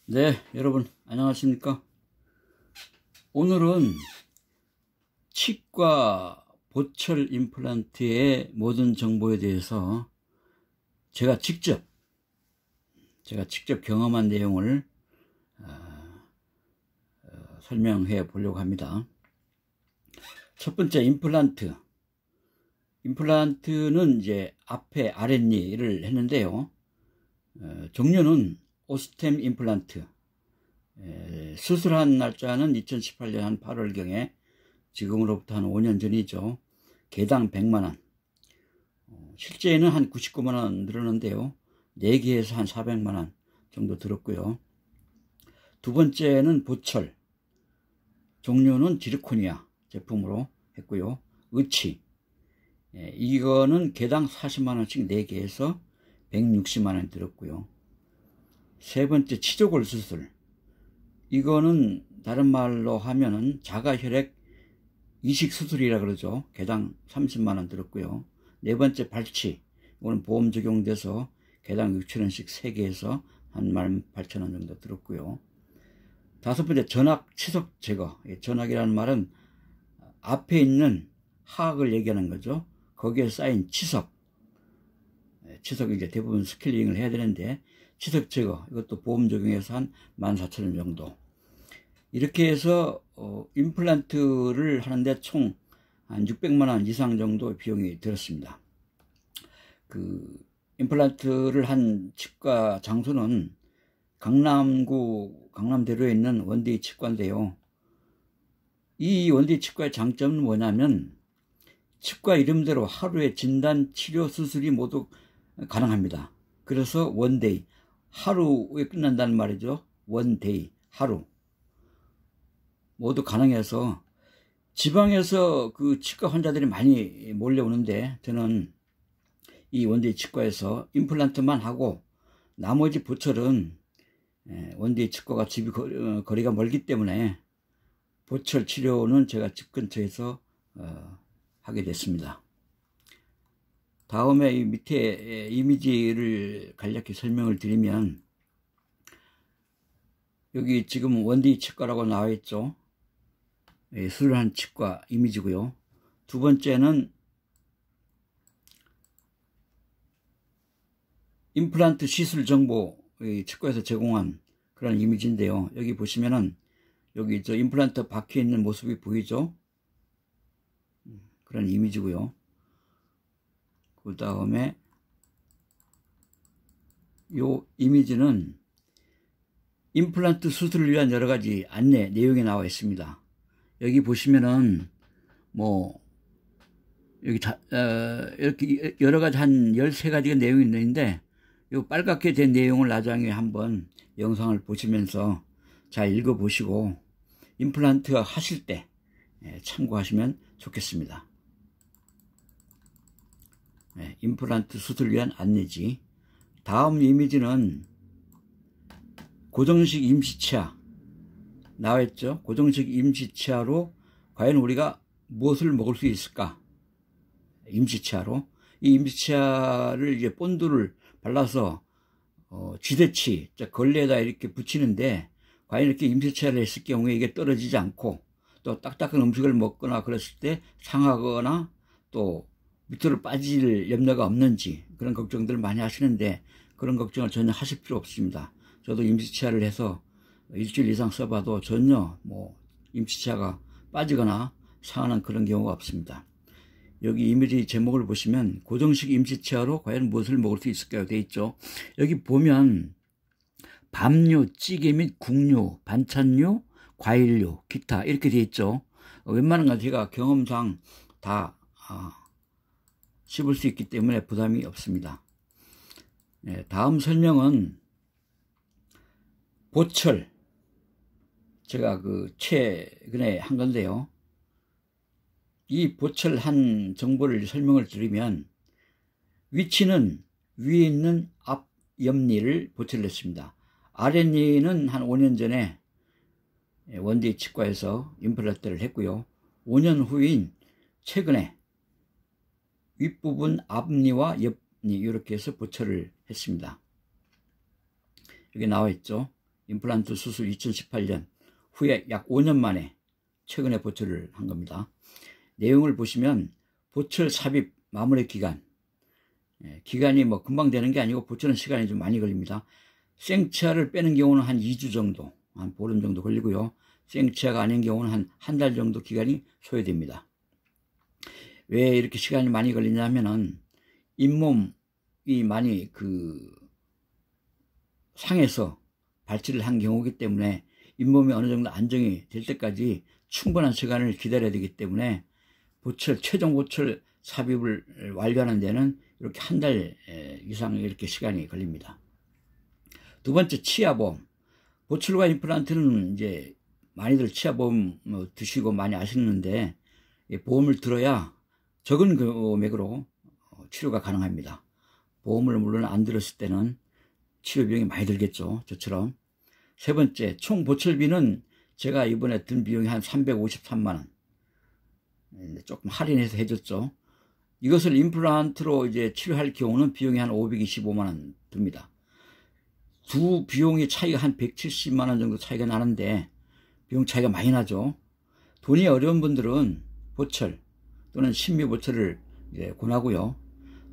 네, 여러분 안녕하십니까? 오늘은 치과 보철 임플란트의 모든 정보에 대해서 제가 직접 경험한 내용을 설명해 보려고 합니다. 첫 번째, 임플란트는 이제 앞에 아랫니를 했는데요. 종류는 오스템 임플란트. 수술한 날짜는 2018년 한 8월경에, 지금으로부터 한 5년 전이죠. 개당 100만원. 실제는 한 99만원 들었는데요. 4개에서 한 400만원 정도 들었고요. 두 번째는 보철. 종류는 지르코니아 제품으로 했고요. 의치. 이거는 개당 40만원씩 4개에서 160만원 들었고요. 세 번째, 치조골 수술. 이거는 다른 말로 하면은 자가혈액 이식 수술이라 그러죠. 개당 30만원 들었고요. 네 번째, 발치. 이거는 보험 적용돼서 개당 6천원씩 3개에서 한 18,000원 정도 들었고요. 다섯 번째, 전악 치석 제거. 전악이라는 말은 앞에 있는 하악을 얘기하는 거죠. 거기에 쌓인 치석이 이제 대부분 스케일링을 해야 되는데, 치석 제거, 이것도 보험 적용해서 한 14,000원 정도. 이렇게 해서 임플란트를 하는데 총 한 600만원 이상 정도 비용이 들었습니다. 그 임플란트를 한 치과 장소는 강남구 강남대로에 있는 원데이 치과인데요. 이 원데이 치과의 장점은 뭐냐면, 치과 이름대로 하루에 진단, 치료, 수술이 모두 가능합니다. 그래서 원데이, 하루에 끝난다는 말이죠. 원데이, 하루. 모두 가능해서 지방에서 그 치과 환자들이 많이 몰려오는데, 저는 이 원데이 치과에서 임플란트만 하고 나머지 보철은, 원데이 치과가 집이 거리가 멀기 때문에 보철 치료는 제가 집 근처에서 하게 됐습니다. 다음에 이 밑에 이미지를 간략히 설명을 드리면, 여기 지금 원데이 치과라고 나와 있죠. 수술한 치과 이미지고요. 두 번째는 임플란트 시술 정보, 치과에서 제공한 그런 이미지인데요. 여기 보시면은 여기 저 임플란트 박혀 있는 모습이 보이죠? 그런 이미지고요. 그 다음에 요 이미지는 임플란트 수술을 위한 여러 가지 안내 내용이 나와 있습니다. 여기 보시면은 여기 이렇게 여러 가지 한 13가지가 내용이 있는데, 요 빨갛게 된 내용을 나중에 한번 영상을 보시면서 잘 읽어 보시고 임플란트 하실 때 참고하시면 좋겠습니다. 임플란트 수술을 위한 안내지. 다음 이미지는 고정식 임시치아 나와있죠. 고정식 임시치아로 과연 우리가 무엇을 먹을 수 있을까? 임시치아로. 이 임시치아를 이제 본드를 발라서 쥐대치, 걸레에다 이렇게 붙이는데, 과연 이렇게 임시치아를 했을 경우에 이게 떨어지지 않고, 또 딱딱한 음식을 먹거나 그랬을 때 상하거나 또 밑으로 빠질 염려가 없는지, 그런 걱정들을 많이 하시는데, 그런 걱정을 전혀 하실 필요 없습니다. 저도 임시치아를 해서 일주일 이상 써봐도 전혀 임시치아가 빠지거나 상하는 그런 경우가 없습니다. 여기 이미지 제목을 보시면 고정식 임시치아로 과연 무엇을 먹을 수 있을까요? 되어 있죠. 여기 보면 밥류, 찌개 및 국류, 반찬류, 과일류, 기타 이렇게 되어 있죠. 웬만한 건 제가 경험상 다 씹을 수 있기 때문에 부담이 없습니다. 다음 설명은 보철. 제가 최근에 한 건데요. 이 보철한 정보를 설명을 드리면, 위치는 위에 있는 앞 옆니를 보철을 했습니다. 아랫니는 한 5년 전에 원데이 치과에서 임플란트를 했고요. 5년 후인 최근에 윗부분 앞니와 옆니 이렇게 해서 보철을 했습니다. 여기 나와 있죠. 임플란트 수술 2018년 후에 약 5년 만에 최근에 보철을 한 겁니다. 내용을 보시면 보철 삽입 마무리 기간이 뭐 금방 되는 게 아니고 보철은 시간이 좀 많이 걸립니다. 생치아를 빼는 경우는 한 2주 정도, 한 보름 정도 걸리고요. 생치아가 아닌 경우는 한 달 정도 기간이 소요됩니다. 왜 이렇게 시간이 많이 걸리냐면은 잇몸이 많이 상해서 발치를 한 경우이기 때문에 잇몸이 어느 정도 안정이 될 때까지 충분한 시간을 기다려야 되기 때문에 최종 보철 삽입을 완료하는 데는 이렇게 한 달 이상 이렇게 시간이 걸립니다. 두 번째, 치아보험. 보철과 임플란트는 이제 많이들 치아보험 드시고 많이 아시는데 보험을 들어야 적은 금액으로 치료가 가능합니다. 보험을 물론 안 들었을 때는 치료 비용이 많이 들겠죠. 저처럼. 세 번째, 총 보철비는 제가 이번에 든 비용이 한 353만 원. 조금 할인해서 해줬죠. 이것을 임플란트로 이제 치료할 경우는 비용이 한 525만 원 듭니다. 두 비용의 차이가 한 170만 원 정도 차이가 나는데 비용 차이가 많이 나죠. 돈이 어려운 분들은 보철 또는 심미 보철을 이제 권하고요.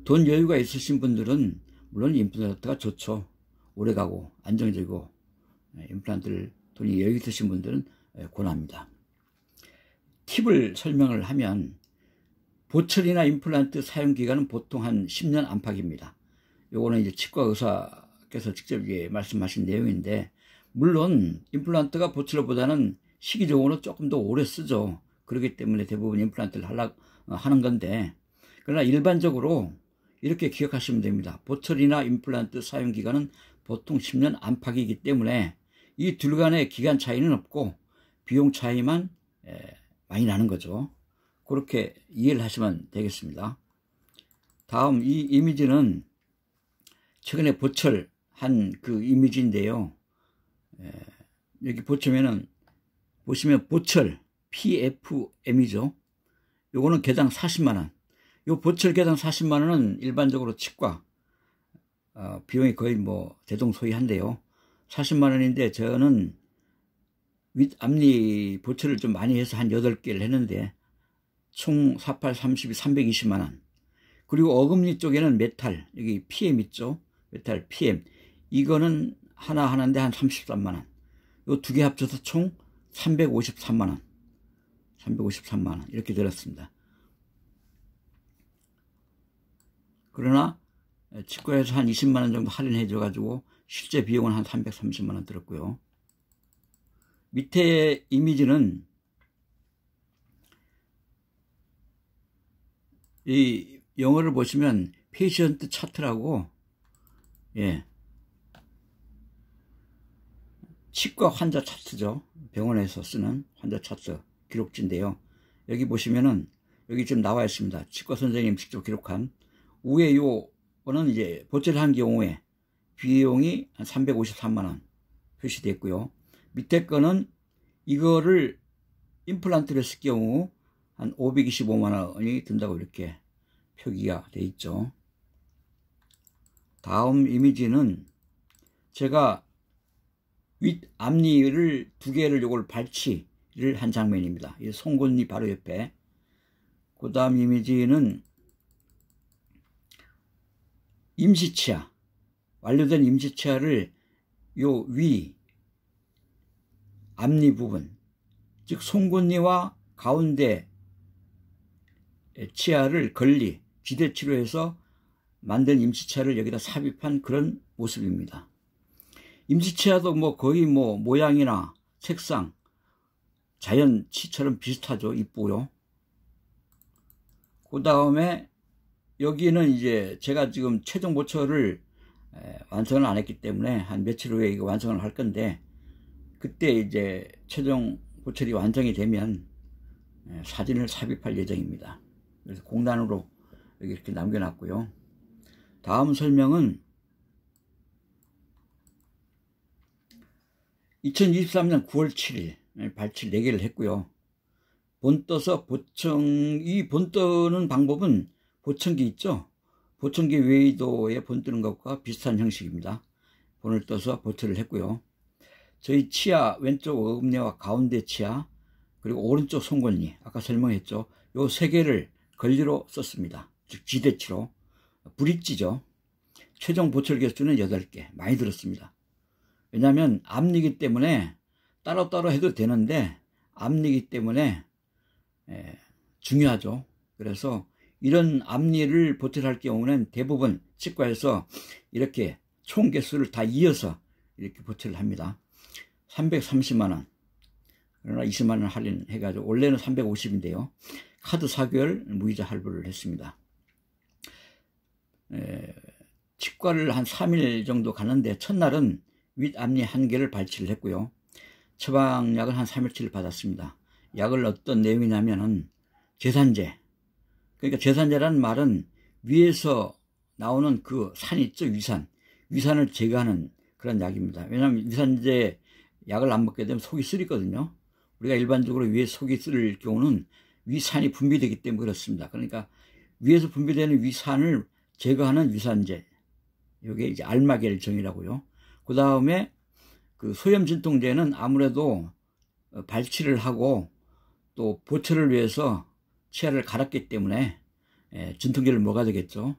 돈 여유가 있으신 분들은 물론 임플란트가 좋죠. 오래가고 안정적이고 임플란트를 돈이 여유 있으신 분들은 권합니다. 팁을 설명을 하면 보철이나 임플란트 사용 기간은 보통 한 10년 안팎입니다. 요거는 이제 치과 의사께서 직접 말씀하신 내용인데, 물론 임플란트가 보철보다는 시기적으로 조금 더 오래 쓰죠. 그렇기 때문에 대부분 임플란트를 하는 건데, 그러나 일반적으로 이렇게 기억하시면 됩니다. 보철이나 임플란트 사용 기간은 보통 10년 안팎이기 때문에 이 둘 간의 기간 차이는 없고 비용 차이만 많이 나는 거죠. 그렇게 이해를 하시면 되겠습니다. 다음 이 이미지는 최근에 보철한 그 이미지인데요. 여기 보시면 보철 PFM이죠. 요거는 개당 40만원. 요 보철 개당 40만원은 일반적으로 치과 비용이 거의 뭐 대동소이한데요. 40만원인데 저는 윗앞니 보철을 좀 많이 해서 한 8개를 했는데 총 48, 32, 320만원. 그리고 어금니 쪽에는 메탈, 여기 PM 있죠. 메탈 PM. 이거는 하나인데 한 33만원. 요 두 개 합쳐서 총 353만원. 353만원. 이렇게 들었습니다. 그러나 치과에서 한 20만원 정도 할인해 줘가지고 실제 비용은 한 330만원 들었고요. 밑에 이미지는 이 영어를 보시면 페이션트 차트라고, 치과 환자 차트죠. 병원에서 쓰는 환자 차트 기록지인데요. 여기 보시면은 여기 지금 나와 있습니다. 치과 선생님 직접 기록한. 위에 요거는 이제 보철한 경우에 비용이 한 353만원 표시되어 있고요. 밑에 거는 이거를 임플란트를 쓸 경우 한 525만원이 든다고 이렇게 표기가 되어 있죠. 다음 이미지는 제가 윗앞니를 두 개를 요걸 발치를 한 장면입니다. 이 송곳니 바로 옆에. 그 다음 이미지는 임시치아, 완료된 임시치아를 요 위 앞니 부분, 즉 송곳니와 가운데 치아를 지대치료해서 만든 임시치아를 여기다 삽입한 그런 모습입니다. 임시치아도 뭐 거의 뭐 모양이나 색상 자연 치처럼 비슷하죠. 이쁘고요. 그 다음에 여기는 이제 제가 지금 최종 보철을 완성을 안 했기 때문에 한 며칠 후에 이거 완성을 할 건데, 그때 이제 최종 보철이 완성이 되면 사진을 삽입할 예정입니다. 그래서 공단으로 여기 이렇게 남겨놨고요. 다음 설명은 2023년 9월 7일 발치 4개를 했고요. 본 떠서 이 본 뜨는 방법은 보청기 있죠? 보청기 웨이도에 본 뜨는 것과 비슷한 형식입니다. 본을 떠서 보철을 했고요. 저희 치아 왼쪽 어금니와 가운데 치아 그리고 오른쪽 송곳니 아까 설명했죠. 요 세 개를 권리로 썼습니다. 즉 지대치로. 브릿지죠. 최종 보철 개수는 8개. 많이 들었습니다. 왜냐하면 앞니기 때문에 따로따로 해도 되는데 앞니기 때문에 중요하죠. 그래서 이런 앞니를 보철할 경우는 대부분 치과에서 이렇게 총 개수를 다 이어서 이렇게 보철을 합니다. 330만원. 그러나 20만원 할인해가지고 원래는 350인데요. 카드 4개월 무이자 할부를 했습니다. 치과를 한 3일 정도 가는데 첫날은 윗앞니 1개를 발치를 했고요. 처방약을 한 3일치를 받았습니다. 약을 어떤 내용이냐면은 제산제. 그러니까 제산제라는 말은 위에서 나오는 그 산 있죠, 위산. 위산을 제거하는 그런 약입니다. 왜냐하면 위산제 약을 안 먹게 되면 속이 쓰리거든요. 우리가 일반적으로 위에 속이 쓰릴 경우는 위산이 분비되기 때문에 그렇습니다. 그러니까 위에서 분비되는 위산을 제거하는 위산제. 이게 이제 알마겔정이라고요. 그 다음에 그 소염 진통제는 아무래도 발치를 하고 또 보철을 위해서 치아를 갈았기 때문에 진통제를 먹어야 되겠죠.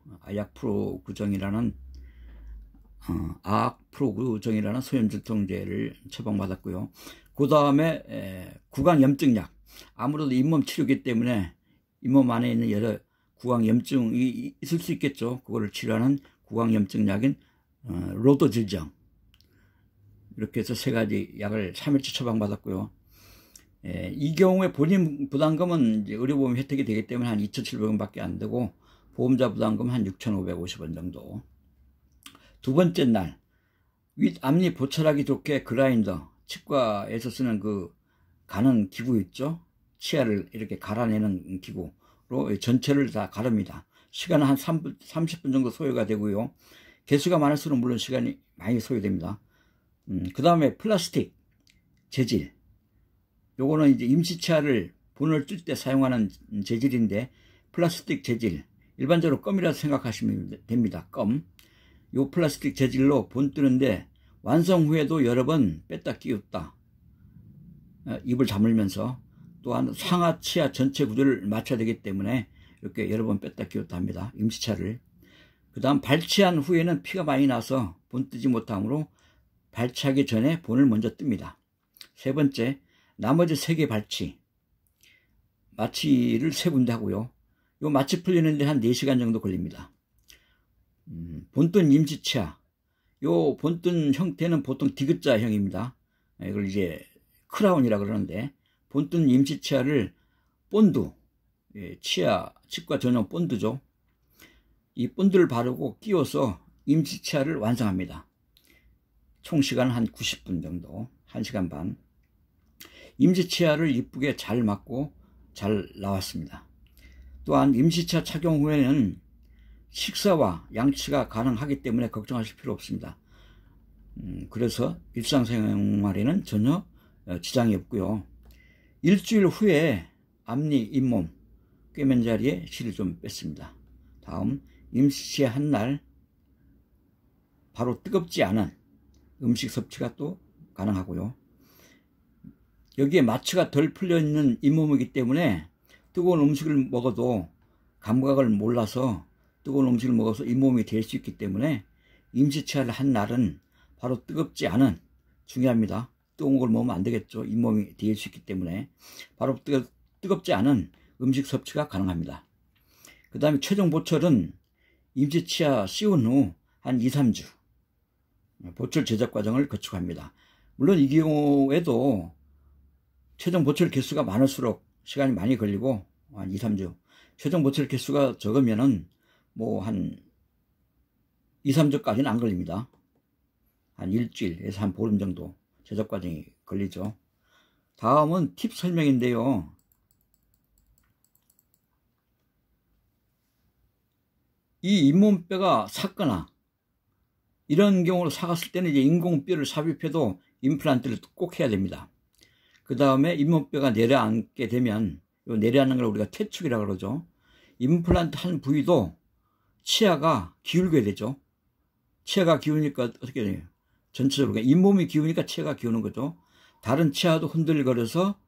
아약프로구정이라는 소염 진통제를 처방받았고요. 그 다음에 구강염증약. 아무래도 잇몸 치료기 때문에 잇몸 안에 있는 여러 구강염증이 있을 수 있겠죠. 그거를 치료하는 구강염증약인 로도질정. 이렇게 해서 3가지 약을 3일치 처방받았고요. 이 경우에 본인 부담금은 이제 의료보험 혜택이 되기 때문에 한 2,700원 밖에 안 되고 보험자 부담금은 한 6,550원 정도. 두 번째 날 윗앞니 보철하기 좋게 그라인더, 치과에서 쓰는 그 가는 기구 있죠. 치아를 이렇게 갈아내는 기구로 전체를 다 가릅니다. 시간은 한 30분 정도 소요가 되고요. 개수가 많을수록 물론 시간이 많이 소요됩니다. 그 다음에 플라스틱 재질. 요거는 이제 임시치아를 본을 뜰 때 사용하는 재질인데 플라스틱 재질. 일반적으로 껌이라고 생각하시면 됩니다. 껌. 요 플라스틱 재질로 본 뜨는데 완성 후에도 여러 번 뺐다 끼웠다. 입을 다물면서 또한 상하 치아 전체 구조를 맞춰야 되기 때문에 이렇게 여러 번 뺐다 끼웠다 합니다. 임시치아를. 그 다음 발치한 후에는 피가 많이 나서 본 뜨지 못하므로 발치하기 전에 본을 먼저 뜹니다. 세 번째, 나머지 3개 발치. 마취를 3군데 하고요. 요 마취 풀리는데 한 4시간 정도 걸립니다. 본뜬 임시치아. 요 본뜬 형태는 보통 디귿자형입니다. 이걸 이제 크라운이라 그러는데 본뜬 임시치아를 본드, 치과 전용 본드죠. 이 본드를 바르고 끼워서 임시치아를 완성합니다. 총 시간은 한 90분 정도, 1시간 반. 임시치아를 이쁘게 잘 맞고 잘 나왔습니다. 또한 임시치아 착용 후에는 식사와 양치가 가능하기 때문에 걱정하실 필요 없습니다. 그래서 일상생활에는 전혀 지장이 없고요. 일주일 후에 앞니, 잇몸, 꿰맨 자리에 실을 좀 뺐습니다. 다음 임시치아 한 날 바로 뜨겁지 않은 음식 섭취가 또 가능하고요. 여기에 마취가 덜 풀려있는 잇몸이기 때문에 뜨거운 음식을 먹어도 감각을 몰라서 뜨거운 음식을 먹어서 잇몸이 될 수 있기 때문에 임시치아를 한 날은 바로 뜨겁지 않은, 중요합니다. 뜨거운 걸 먹으면 안 되겠죠. 잇몸이 될 수 있기 때문에 바로 뜨겁지 않은 음식 섭취가 가능합니다. 그 다음에 최종 보철은 임시치아 씌운 후 한 2-3주 보철 제작 과정을 거쳐갑니다. 물론 이 경우에도 최종 보철 개수가 많을수록 시간이 많이 걸리고 한 2-3주, 최종 보철 개수가 적으면은 뭐 한 2-3주까지는 안 걸립니다. 한 일주일에서 한 보름 정도 제작 과정이 걸리죠. 다음은 팁 설명인데요. 이 잇몸뼈가 삭거나 이런 경우로 삭았을 때는 이제 인공뼈를 삽입해도 임플란트를 꼭 해야 됩니다. 그 다음에 잇몸뼈가 내려앉게 되면, 요 내려앉는 걸 우리가 퇴축이라고 그러죠. 임플란트 한 부위도 치아가 기울게 되죠. 치아가 기우니까 어떻게 돼요? 전체적으로 잇몸이 기우니까 치아가 기우는 거죠. 다른 치아도 흔들거려서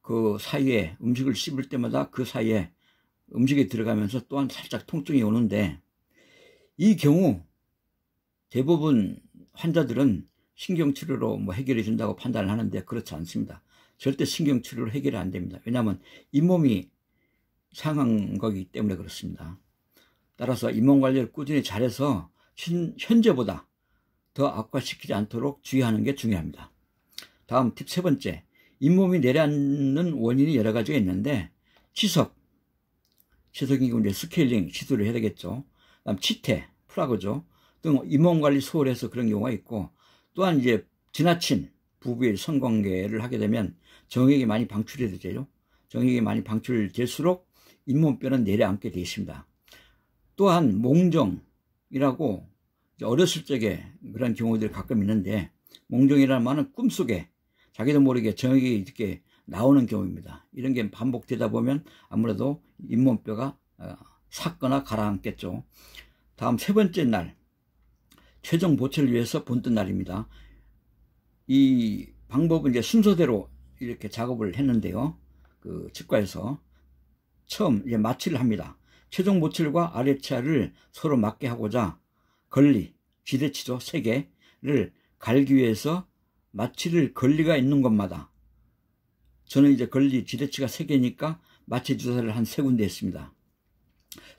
그 사이에 음식을 씹을 때마다 그 사이에 음식이 들어가면서 또한 살짝 통증이 오는데, 이 경우 대부분 환자들은 신경치료로 뭐 해결해 준다고 판단을 하는데 그렇지 않습니다. 절대 신경치료로 해결이 안 됩니다. 왜냐하면 잇몸이 상한 거기 때문에 그렇습니다. 따라서 잇몸 관리를 꾸준히 잘해서 현재보다 더 악화시키지 않도록 주의하는 게 중요합니다. 다음 팁 세 번째, 잇몸이 내려앉는 원인이 여러 가지가 있는데, 치석인 경우 이제 스케일링 시도를 해야 되겠죠. 다음 치태, 플라그죠 등 잇몸 관리 소홀해서 그런 경우가 있고, 또한 이제 지나친 부부의 성관계를 하게 되면 정액이 많이 방출이 되죠. 정액이 많이 방출될수록 잇몸뼈는 내려앉게 되어 있습니다. 또한 몽정이라고 어렸을 적에 그런 경우들이 가끔 있는데, 몽정이라는 말은 꿈속에 자기도 모르게 정액이 이렇게 나오는 경우입니다. 이런 게 반복되다 보면 아무래도 잇몸뼈가 삭거나 가라앉겠죠. 다음 세 번째 날, 최종 보철을 위해서 본뜬 날입니다. 이 방법은 이제 순서대로 이렇게 작업을 했는데요. 그 치과에서 처음 이제 마취를 합니다. 최종 보철과 아래치아를 서로 맞게 하고자 걸리, 지대치조 3개를 갈기 위해서 마취를 걸리가 있는 곳마다, 저는 이제 걸리, 지대치가 3개니까 마취 주사를 한 3군데 했습니다.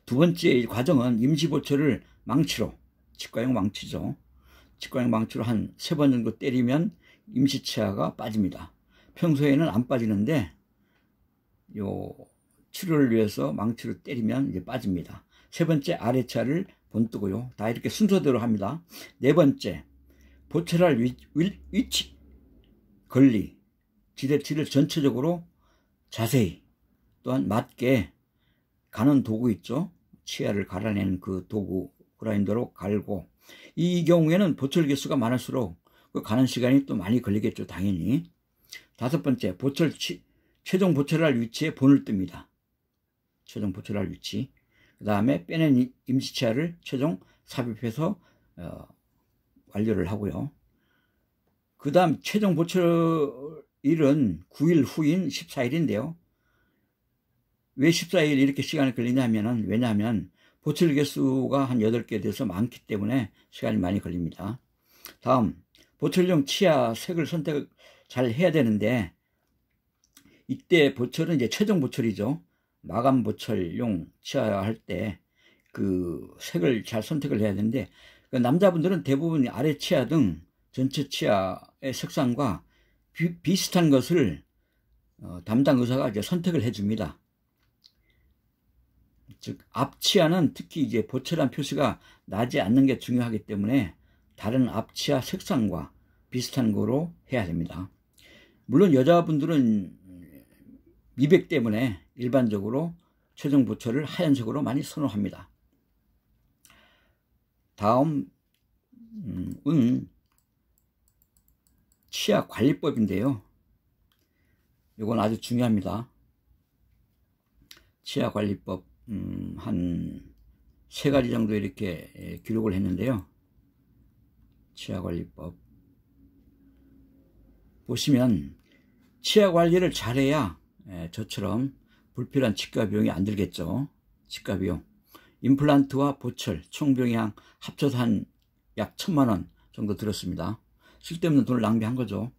두 번째 과정은 임시보철을 망치로, 치과용 망치죠. 치과용 망치로 한 3번 정도 때리면 임시치아가 빠집니다. 평소에는 안 빠지는데 요 치료를 위해서 망치로 때리면 이제 빠집니다. 세 번째 아래치아를 본뜨고요. 다 이렇게 순서대로 합니다. 네 번째, 보철할 위치, 걸리, 지대치를 전체적으로 자세히 또한 맞게 가는 도구 있죠. 치아를 갈아내는 그 도구 그라인더로 갈고, 이 경우에는 보철 개수가 많을수록 그 가는 시간이 또 많이 걸리겠죠, 당연히. 다섯 번째, 최종 보철할 위치에 본을 뜹니다. 최종 보철할 위치. 그 다음에 빼낸 임시치아를 최종 삽입해서 완료를 하고요. 그 다음 최종 보철일은 9일 후인 14일인데요. 왜 14일 이렇게 시간이 걸리냐면은, 왜냐하면 보철 개수가 한 8개 돼서 많기 때문에 시간이 많이 걸립니다. 다음, 보철용 치아 색을 선택을 잘 해야 되는데, 이때 보철은 이제 최종 보철이죠. 마감 보철용 치아 할 때 그 색을 잘 선택을 해야 되는데, 그 남자분들은 대부분 아래 치아 등 전체 치아의 색상과 비슷한 것을 담당 의사가 이제 선택을 해줍니다. 즉 앞치아는 특히 이제 보철한 표시가 나지 않는 게 중요하기 때문에 다른 앞치아 색상과 비슷한 거로 해야 됩니다. 물론 여자분들은 미백 때문에 일반적으로 최종 보철을 하얀색으로 많이 선호합니다. 다음은 치아 관리법인데요. 이건 아주 중요합니다. 치아 관리법 한 3가지 정도 이렇게 기록을 했는데요. 치아 관리법 보시면, 치아 관리를 잘해야 저처럼 불필요한 치과 비용이 안 들겠죠. 치과 비용, 임플란트와 보철 총 비용이 합쳐서 한 약 1000만원 정도 들었습니다. 쓸데없는 돈을 낭비한 거죠.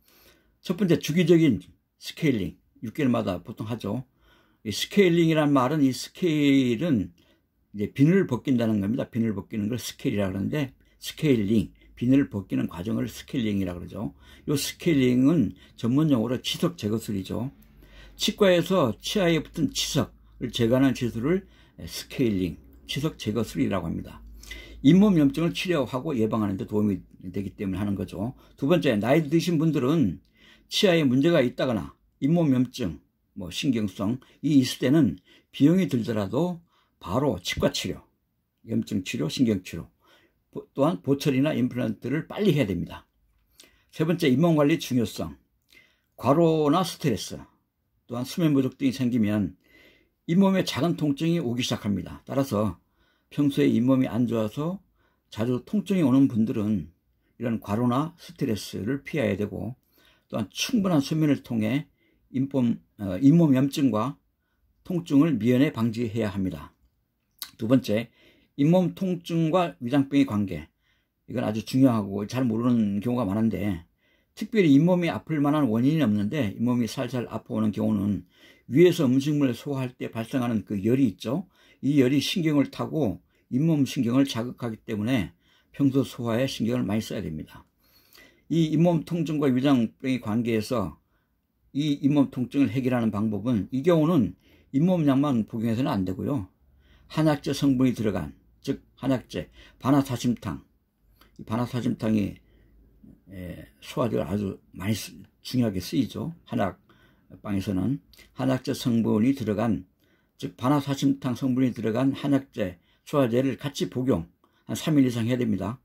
첫 번째, 주기적인 스케일링 6개월마다 보통 하죠. 이 스케일링이란 말은, 이 스케일은 이제 비늘을 벗긴다는 겁니다. 비늘을 벗기는 걸 스케일이라고 그러는데, 스케일링, 비늘을 벗기는 과정을 스케일링이라고 그러죠. 이 스케일링은 전문용어로 치석 제거술이죠. 치과에서 치아에 붙은 치석을 제거하는 기술을 스케일링, 치석 제거술이라고 합니다. 잇몸 염증을 치료하고 예방하는 데 도움이 되기 때문에 하는 거죠. 두 번째, 나이 드신 분들은 치아에 문제가 있다거나 잇몸 염증, 신경성 이 있을 때는 비용이 들더라도 바로 치과 치료, 염증 치료, 신경 치료, 또한 보철이나 임플란트를 빨리 해야 됩니다. 세 번째, 잇몸 관리 중요성. 과로나 스트레스, 또한 수면 부족 등이 생기면 잇몸에 작은 통증이 오기 시작합니다. 따라서 평소에 잇몸이 안 좋아서 자주 통증이 오는 분들은 이런 과로나 스트레스를 피해야 되고, 또한 충분한 수면을 통해 잇몸염증과 통증을 미연에 방지해야 합니다. 두 번째, 잇몸 통증과 위장병의 관계. 이건 아주 중요하고 잘 모르는 경우가 많은데, 특별히 잇몸이 아플 만한 원인이 없는데 잇몸이 살살 아파오는 경우는 위에서 음식물을 소화할 때 발생하는 그 열이 있죠. 이 열이 신경을 타고 잇몸 신경을 자극하기 때문에 평소 소화에 신경을 많이 써야 됩니다. 이 잇몸 통증과 위장병의 관계에서 이 잇몸 통증을 해결하는 방법은, 이 경우는 잇몸약만 복용해서는 안 되고요. 한약재 성분이 들어간, 즉 한약재, 바나사심탕. 이 바나사심탕이 소화제가 아주 많이 중요하게 쓰이죠. 한약방에서는 한약재 성분이 들어간, 즉 바나사심탕 성분이 들어간 한약재, 소화제를 같이 복용, 한 3일 이상 해야 됩니다.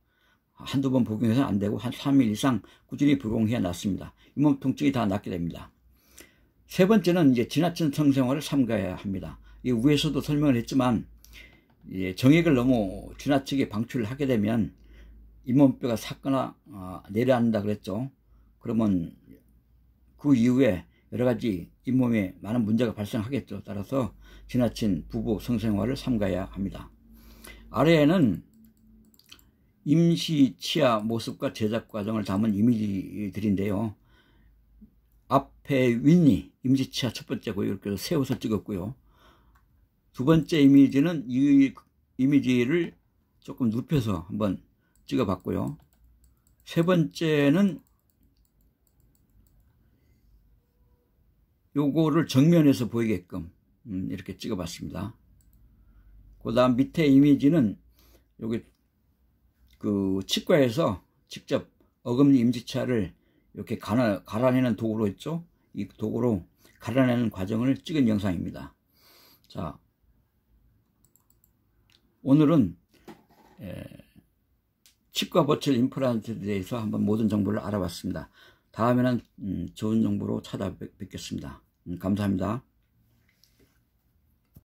한두 번 복용해서는 안 되고 한 3일 이상 꾸준히 복용해야 낫습니다. 잇몸 통증이 다 낫게 됩니다. 세 번째는 이제 지나친 성생활을 삼가야 합니다. 이 위에서도 설명을 했지만, 정액을 너무 지나치게 방출을 하게 되면 잇몸뼈가 삭거나 내려앉는다 그랬죠. 그러면 그 이후에 여러 가지 잇몸에 많은 문제가 발생하겠죠. 따라서 지나친 부부 성생활을 삼가야 합니다. 아래에는 임시 치아 모습과 제작 과정을 담은 이미지들인데요. 앞에 윗니, 임시 치아 첫 번째고요. 이렇게 세워서 찍었고요. 두 번째 이미지는 이 이미지를 조금 눕혀서 한번 찍어봤고요. 세 번째는 요거를 정면에서 보이게끔 이렇게 찍어봤습니다. 그 다음 밑에 이미지는 여기 그 치과에서 직접 어금니 임시치아를 이렇게 갈아내는 도구로 있죠. 이 도구로 갈아내는 과정을 찍은 영상입니다. 자, 오늘은 치과 버철 임플란트에 대해서 한번 모든 정보를 알아봤습니다. 다음에는 좋은 정보로 찾아뵙겠습니다. 감사합니다.